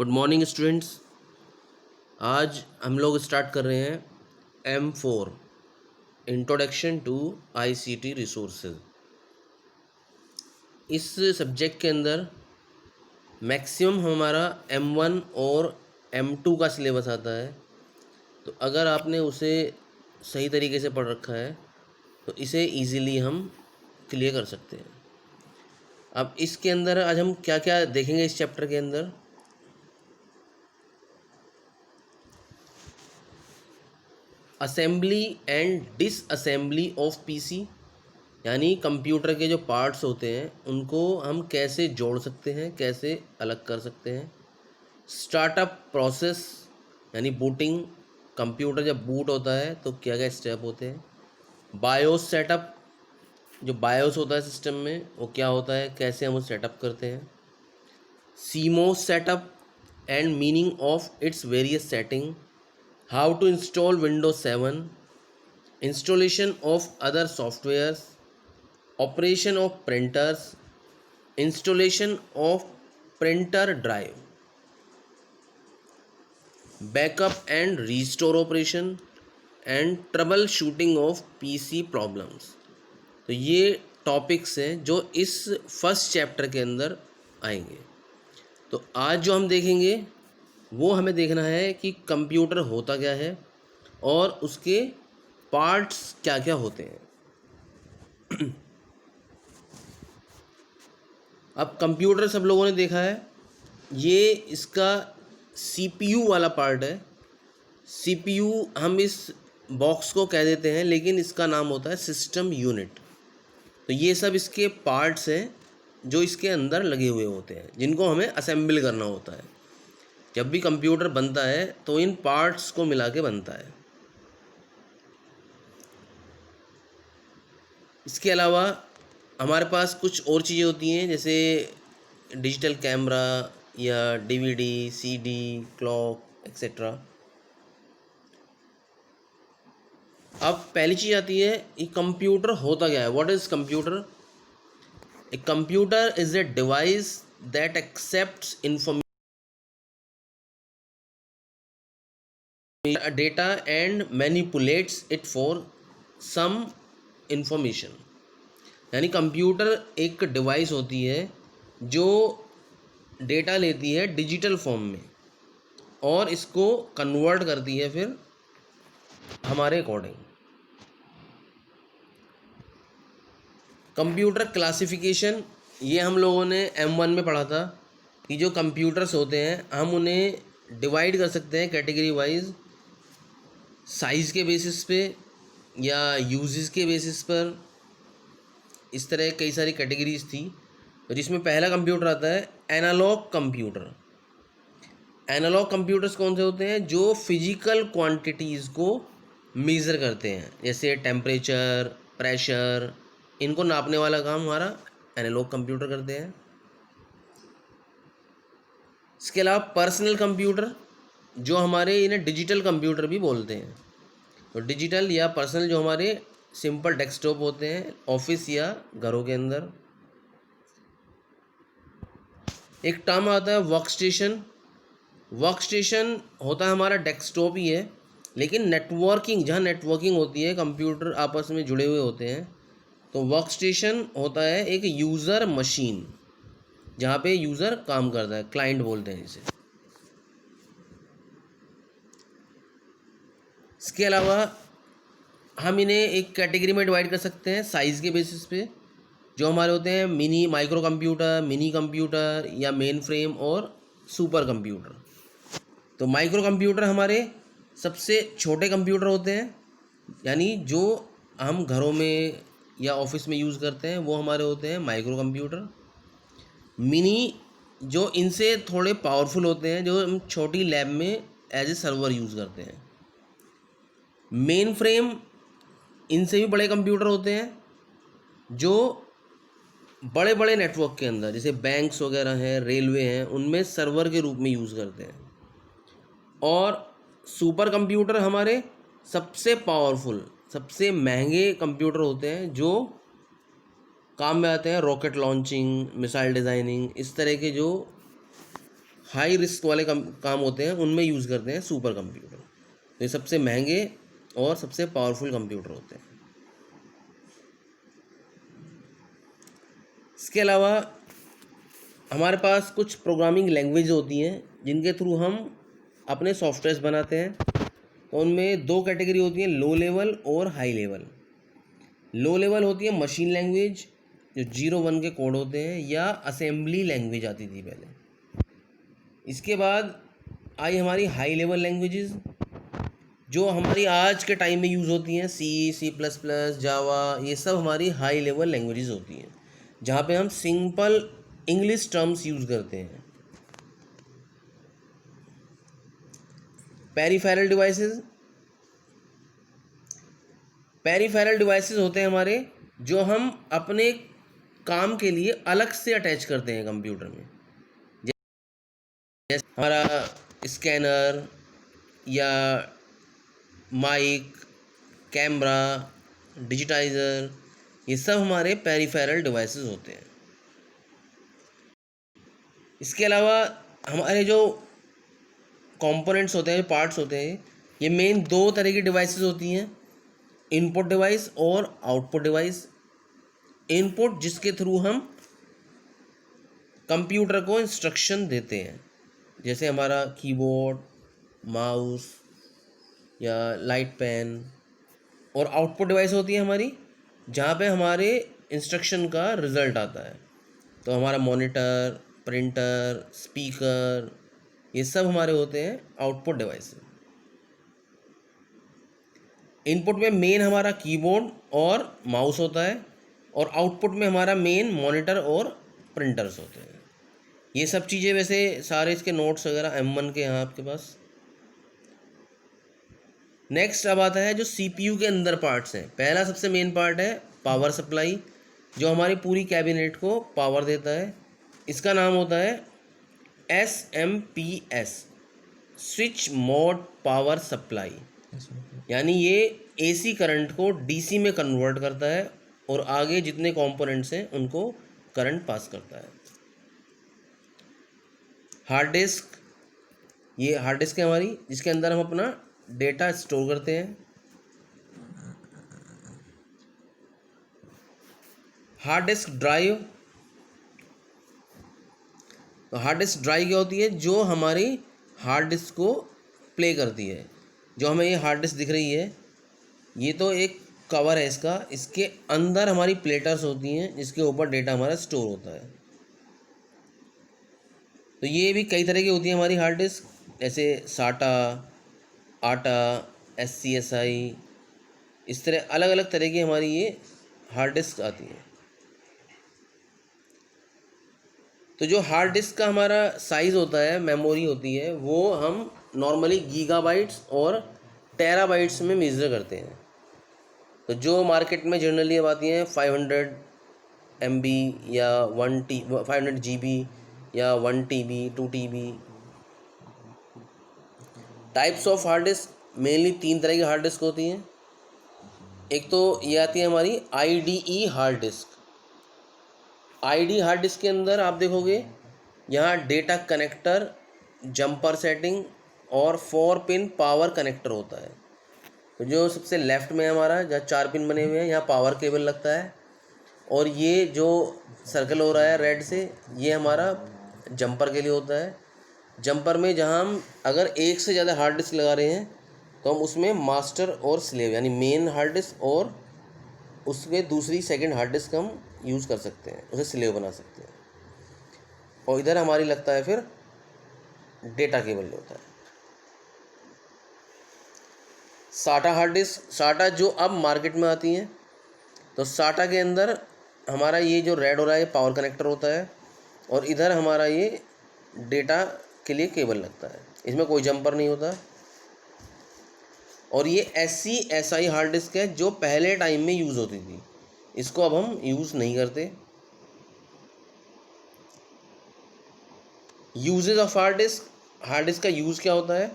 Good morning students. आज हम लोग स्टार्ट कर रहे हैं M4 introduction to ICT resources. इस सब्जेक्ट के अंदर मैक्सिमम हमारा M1 और M2 का सिलेबस आता है। तो अगर आपने उसे सही तरीके से पढ़ रखा है तो इसे इजीली हम क्लियर कर सकते हैं। अब इसके अंदर आज हम क्या क्या देखेंगे इस चैप्टर के अंदर। Assembly and disassembly of PC, यानी कंप्यूटर के जो पार्ट्स होते हैं उनको हम कैसे जोड़ सकते हैं, कैसे अलग कर सकते हैं। स्टार्टअप प्रोसेस यानी बूटिंग, कंप्यूटर जब बूट होता है तो क्या क्या स्टेप होते हैं। बायोस सेटअप, जो बायोस होता है सिस्टम में वो क्या होता है, कैसे हम उसे सेटअप करते हैं। CMOS setup and meaning of its various setting, how to install Windows 7, installation of other softwares, operation of printers, installation of printer drive, backup and restore operation and troubleshooting of PC problems। तो ये topics हैं जो इस first chapter के अंदर आएंगे। तो आज जो हम देखेंगे वो हमें देखना है कि कंप्यूटर होता क्या है और उसके पार्ट्स क्या क्या होते हैं। अब कंप्यूटर सब लोगों ने देखा है, ये इसका CPU वाला पार्ट है। CPU हम इस बॉक्स को कह देते हैं, लेकिन इसका नाम होता है सिस्टम यूनिट। तो ये सब इसके पार्ट्स हैं जो इसके अंदर लगे हुए होते हैं, जिनको हमें असेंबल करना होता है। जब भी कंप्यूटर बनता है तो इन पार्ट्स को मिला के बनता है। इसके अलावा हमारे पास कुछ और चीज़ें होती हैं, जैसे डिजिटल कैमरा या DVD, CD, क्लॉक एक्सेट्रा। अब पहली चीज़ आती है कि कंप्यूटर होता क्या है। What is computer? A computer is a device that accepts information data and manipulates it for some information। यानी कंप्यूटर एक डिवाइस होती है जो डेटा लेती है डिजिटल फॉर्म में और इसको कन्वर्ट करती है फिर हमारे अकॉर्डिंग। कंप्यूटर क्लासिफिकेशन, ये हम लोगों ने M1 में पढ़ा था कि जो कंप्यूटर्स होते हैं हम उन्हें डिवाइड कर सकते हैं कैटेगरी वाइज, साइज़ के बेसिस पे या यूजेस के बेसिस पर। इस तरह कई सारी कैटेगरीज थी। तो जिसमें पहला कंप्यूटर आता है एनालॉग कंप्यूटर। एनालॉग कंप्यूटर्स कौन से होते हैं? जो फिजिकल क्वांटिटीज़ को मेज़र करते हैं, जैसे टेम्परेचर, प्रेशर, इनको नापने वाला काम हमारा एनालॉग कंप्यूटर करते हैं। इसके अलावा पर्सनल कंप्यूटर, जो हमारे इन्हें डिजिटल कंप्यूटर भी बोलते हैं। तो डिजिटल या पर्सनल जो हमारे सिंपल डेस्कटॉप होते हैं ऑफिस या घरों के अंदर। एक टर्म आता है वर्क स्टेशन। वर्क स्टेशन होता है हमारा डेस्कटॉप ही है, लेकिन नेटवर्किंग, जहाँ नेटवर्किंग होती है, कंप्यूटर आपस में जुड़े हुए होते हैं, तो वर्क स्टेशन होता है एक यूज़र मशीन जहाँ पे यूज़र काम करता है, क्लाइंट बोलते हैं इसे। इसके अलावा हम इन्हें एक कैटेगरी में डिवाइड कर सकते हैं साइज़ के बेसिस पे, जो हमारे होते हैं mini micro computer, mini computer या मेन फ्रेम और सुपर कंप्यूटर। तो माइक्रो कंप्यूटर हमारे सबसे छोटे कंप्यूटर होते हैं, यानी जो हम घरों में या ऑफिस में यूज़ करते हैं वो हमारे होते हैं माइक्रो कंप्यूटर। मिनी जो इनसे थोड़े पावरफुल होते हैं, जो हम छोटी लैब में एज ए सर्वर यूज़ करते हैं। मेन फ्रेम इनसे भी बड़े कंप्यूटर होते हैं, जो बड़े बड़े नेटवर्क के अंदर, जैसे बैंक्स वगैरह हैं, रेलवे हैं, उनमें सर्वर के रूप में यूज़ करते हैं। और सुपर कंप्यूटर हमारे सबसे पावरफुल, सबसे महंगे कंप्यूटर होते हैं, जो काम में आते हैं रॉकेट लॉन्चिंग, मिसाइल डिज़ाइनिंग, इस तरह के जो हाई रिस्क वाले काम होते हैं उनमें यूज़ करते हैं सुपर कंप्यूटर। तो ये सबसे महंगे और सबसे पावरफुल कंप्यूटर होते हैं। इसके अलावा हमारे पास कुछ प्रोग्रामिंग लैंग्वेज होती हैं जिनके थ्रू हम अपने सॉफ्टवेयर्स बनाते हैं। तो उनमें दो कैटेगरी होती हैं, लो लेवल और हाई लेवल। लो लेवल होती है मशीन लैंग्वेज जो 0-1 के कोड होते हैं, या असेंबली लैंग्वेज आती थी पहले। इसके बाद आई हमारी हाई लेवल लैंग्वेजेस जो हमारी आज के टाइम में यूज़ होती हैं, C++, जावा, ये सब हमारी हाई लेवल लैंग्वेजेस होती हैं जहाँ पे हम सिंपल इंग्लिश टर्म्स यूज़ करते हैं। पेरिफेरल डिवाइसेस, पेरिफेरल डिवाइसेस होते हैं हमारे जो हम अपने काम के लिए अलग से अटैच करते हैं कंप्यूटर में। जैसे हमारा स्कैनर या माइक, कैमरा, डिजिटाइज़र, ये सब हमारे पेरिफेरल डिवाइसेस होते हैं। इसके अलावा हमारे जो कंपोनेंट्स होते हैं, जो पार्ट्स होते हैं, ये मेन दो तरह की डिवाइसेस होती हैं, इनपुट डिवाइस और आउटपुट डिवाइस। इनपुट जिसके थ्रू हम कंप्यूटर को इंस्ट्रक्शन देते हैं, जैसे हमारा कीबोर्ड, माउस या लाइट पेन। और आउटपुट डिवाइस होती है हमारी जहाँ पे हमारे इंस्ट्रक्शन का रिज़ल्ट आता है। तो हमारा मॉनिटर, प्रिंटर, स्पीकर, ये सब हमारे होते हैं आउटपुट डिवाइस। इनपुट में मेन हमारा कीबोर्ड और माउस होता है, और आउटपुट में हमारा मेन मॉनिटर और प्रिंटर्स होते हैं। ये सब चीज़ें वैसे सारे इसके नोट्स वगैरह M1 के यहाँ आपके पास। नेक्स्ट अब आता है जो CPU के अंदर पार्ट्स हैं। पहला सबसे मेन पार्ट है पावर सप्लाई, जो हमारी पूरी कैबिनेट को पावर देता है। इसका नाम होता है SMPS, switch mode power supply. यानी ये AC करंट को DC में कन्वर्ट करता है और आगे जितने कंपोनेंट्स हैं उनको करंट पास करता है। हार्ड डिस्क, ये हार्ड डिस्क है हमारी जिसके अंदर हम अपना डेटा स्टोर करते हैं। हार्ड डिस्क ड्राइव, तो हार्ड डिस्क ड्राइव क्या होती है, जो हमारी हार्ड डिस्क को प्ले करती है। जो हमें ये हार्ड डिस्क दिख रही है, ये तो एक कवर है इसका, इसके अंदर हमारी प्लेटर्स होती हैं जिसके ऊपर डेटा हमारा स्टोर होता है। तो ये भी कई तरह की होती है हमारी हार्ड डिस्क, जैसे साटा, आटा, SCSI, इस तरह अलग अलग तरह की हमारी ये हार्ड डिस्क आती है। तो जो हार्ड डिस्क का हमारा साइज़ होता है, मेमोरी होती है, वो हम नॉर्मली गीगाबाइट्स और टेराबाइट्स में मेज़र करते हैं। तो जो मार्केट में जनरली अब आती हैं 500 MB या 500 GB या 1 TB 2 TB। Types of hard disc, mainly 3 तरह की हार्ड डिस्क होती हैं। एक तो ये आती है हमारी IDE hard disk. IDE hard disk के अंदर आप देखोगे यहाँ डेटा कनेक्टर, जंपर सेटिंग और 4 पिन पावर कनेक्टर होता है। तो जो सबसे लेफ़्ट में हमारा जहाँ 4 पिन बने हुए हैं, यहाँ पावर केबल लगता है, और ये जो सर्कल हो रहा है रेड से, ये हमारा जंपर के लिए होता है। जंपर में जहाँ हम अगर एक से ज़्यादा हार्ड डिस्क लगा रहे हैं तो हम उसमें मास्टर और स्लेव, यानी मेन हार्ड डिस्क और उसमें दूसरी सेकंड हार्ड डिस्क हम यूज़ कर सकते हैं, उसे स्लेव बना सकते हैं। और इधर हमारी लगता है फिर डेटा केबल होता है। साटा हार्ड डिस्क, साटा जो अब मार्केट में आती हैं, तो साटा के अंदर हमारा ये जो रेड हो रहा है, ये पावर कनेक्टर होता है, और इधर हमारा ये डेटा के लिए केबल लगता है। इसमें कोई जंपर नहीं होता। और ये SCSI हार्ड डिस्क है जो पहले टाइम में यूज़ होती थी, इसको अब हम यूज़ नहीं करते। Usages of hard disk, hard disk का यूज़ क्या होता है,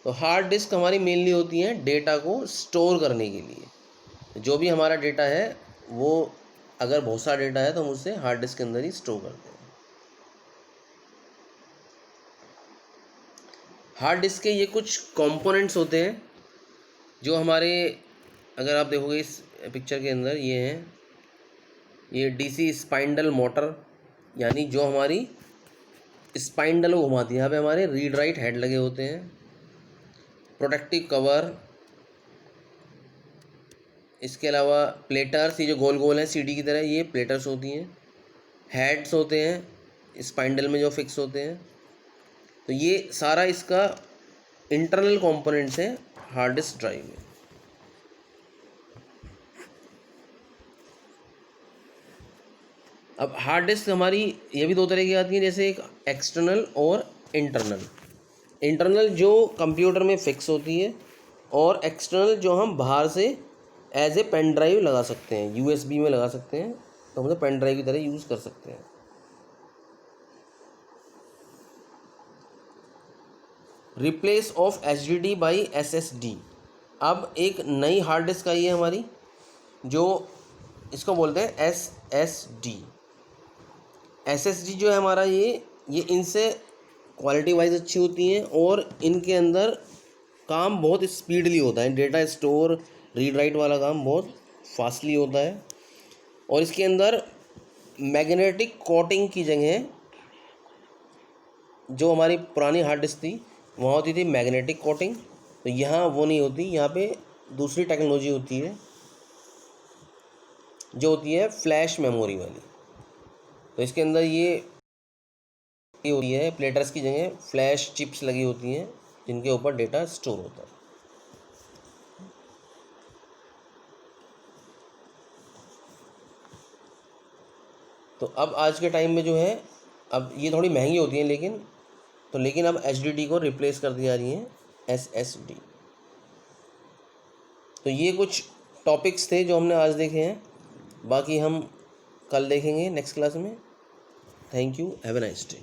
तो हार्ड डिस्क हमारी मेनली होती हैं डेटा को स्टोर करने के लिए। जो भी हमारा डेटा है वो अगर बहुत सारा डेटा है तो हम उसे हार्ड डिस्क के अंदर ही स्टोर करते हैं। हार्ड डिस्क के ये कुछ कंपोनेंट्स होते हैं जो हमारे, अगर आप देखोगे इस पिक्चर के अंदर ये हैं, ये डीसी स्पाइंडल मोटर, यानी जो हमारी स्पाइंडल को घुमाती है। यहाँ पे हमारे रीड राइट हेड लगे होते हैं। प्रोटेक्टिव कवर, इसके अलावा प्लेटर्स, ये जो गोल गोल हैं सीडी की तरह, ये प्लेटर्स होती हैं। हेड्स होते हैं स्पाइंडल में जो फिक्स होते हैं। तो ये सारा इसका इंटरनल कंपोनेंट्स हैं हार्ड डिस्क ड्राइव में। अब हार्ड डिस्क हमारी ये भी दो तरह की आती हैं, जैसे एक एक्सटर्नल और इंटरनल। इंटरनल जो कंप्यूटर में फिक्स होती है, और एक्सटर्नल जो हम बाहर से एज ए पेन ड्राइव लगा सकते हैं, यूएसबी में लगा सकते हैं, तो हम पेन ड्राइव की तरह यूज़ कर सकते हैं। Replace of HDD by SSD. अब एक नई हार्ड डिस्क आई है हमारी, जो इसको बोलते हैं एसएसडी। एसएसडी जो है हमारा, ये इनसे क्वालिटी वाइज अच्छी होती हैं, और इनके अंदर काम बहुत स्पीडली होता है। डेटा स्टोर रीड राइट वाला काम बहुत फास्टली होता है। और इसके अंदर मैग्नेटिक कोटिंग की जगह, जो हमारी पुरानी हार्ड डिस्क थी वहाँ होती थी मैग्नेटिक कोटिंग, तो यहाँ वो नहीं होती। यहाँ पे दूसरी टेक्नोलॉजी होती है जो होती है फ्लैश मेमोरी वाली। तो इसके अंदर ये होती है, प्लेटर्स की जगह फ्लैश चिप्स लगी होती हैं जिनके ऊपर डेटा स्टोर होता है। तो अब आज के टाइम में जो है, अब ये थोड़ी महंगी होती हैं, लेकिन अब एचडीडी को रिप्लेस कर दी जा रही हैं एसएसडी। तो ये कुछ टॉपिक्स थे जो हमने आज देखे हैं, बाकी हम कल देखेंगे नेक्स्ट क्लास में। Thank you, have a nice day.